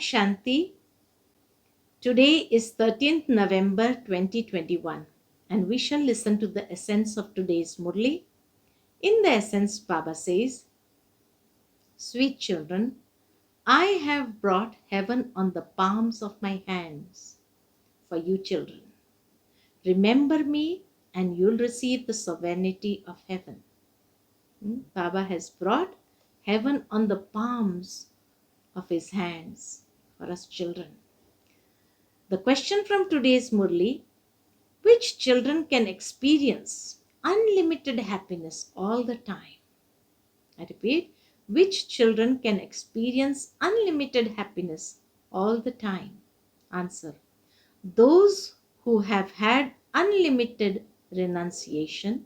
Shanti. Today is 13th November 2021 and we shall listen to the essence of today's Murli. In the essence, Baba says, Sweet children, I have brought heaven on the palms of my hands for you children. Remember me and you'll receive the sovereignty of heaven. Baba has brought heaven on the palms of his hands for us children. The question from today's Murli: which children can experience unlimited happiness all the time? I repeat, which children can experience unlimited happiness all the time? Answer: those who have had unlimited renunciation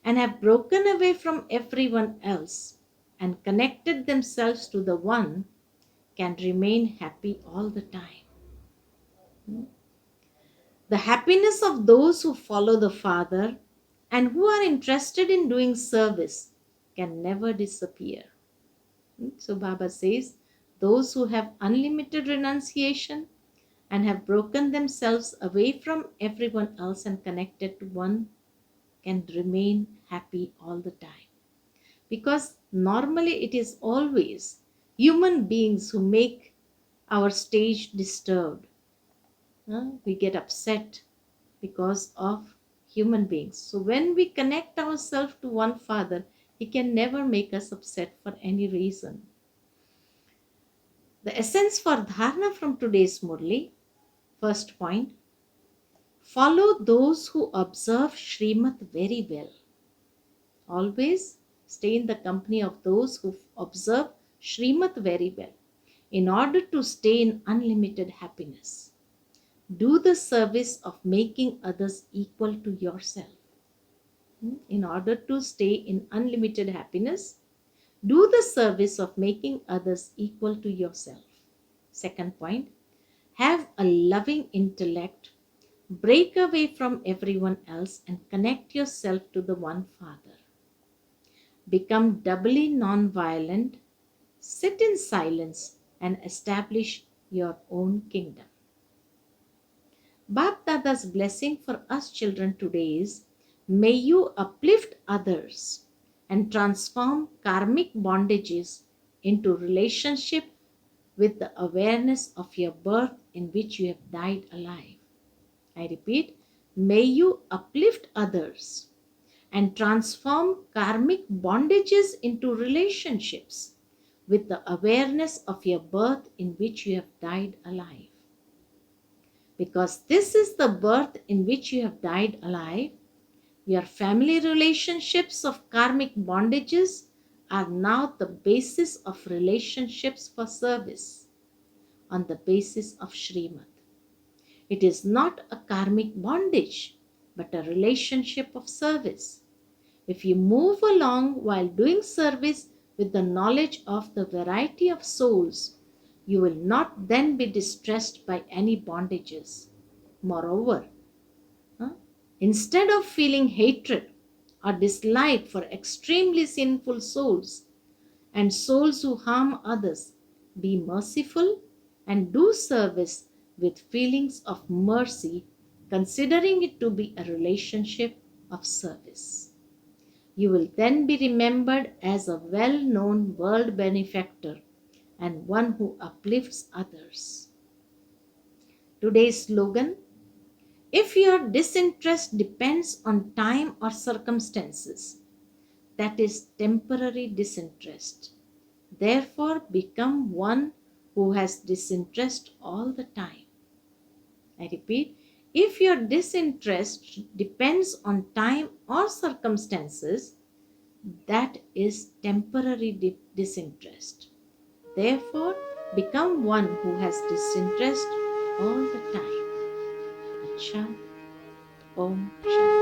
and have broken away from everyone else and connected themselves to the One can remain happy all the time. The happiness of those who follow the Father and who are interested in doing service can never disappear. So Baba says, those who have unlimited renunciation and have broken themselves away from everyone else and connected to One can remain happy all the time. Because normally it is always human beings who make our stage disturbed. We get upset because of human beings. So when we connect ourselves to one Father, He can never make us upset for any reason. The essence for dharana from today's Murli, first point: follow those who observe Srimad very well. Always stay in the company of those who observe Srimad very well in order to stay in unlimited happiness. Do the service of making others equal to yourself. In order to stay in unlimited happiness, do the service of making others equal to yourself. Second point, have a loving intellect, break away from everyone else and connect yourself to the One Father. Become doubly non-violent, sit in silence and establish your own kingdom. Bap Dada's blessing for us children today is, may you uplift others and transform karmic bondages into relationship with the awareness of your birth in which you have died alive. I repeat, may you uplift others and transform karmic bondages into relationships with the awareness of your birth in which you have died alive. Because this is the birth in which you have died alive, your family relationships of karmic bondages are now the basis of relationships for service on the basis of Srimad. It is not a karmic bondage, but a relationship of service. If you move along while doing service with the knowledge of the variety of souls, you will not then be distressed by any bondages. Moreover, instead of feeling hatred or dislike for extremely sinful souls and souls who harm others, be merciful and do service with feelings of mercy, considering it to be a relationship of service. You will then be remembered as a well-known world benefactor and one who uplifts others. Today's slogan: if your disinterest depends on time or circumstances, that is temporary disinterest. Therefore, become one who has disinterest all the time. I repeat, if your disinterest depends on time or circumstances, that is temporary disinterest. Therefore, become one who has disinterest all the time. Acha, Om Shanti.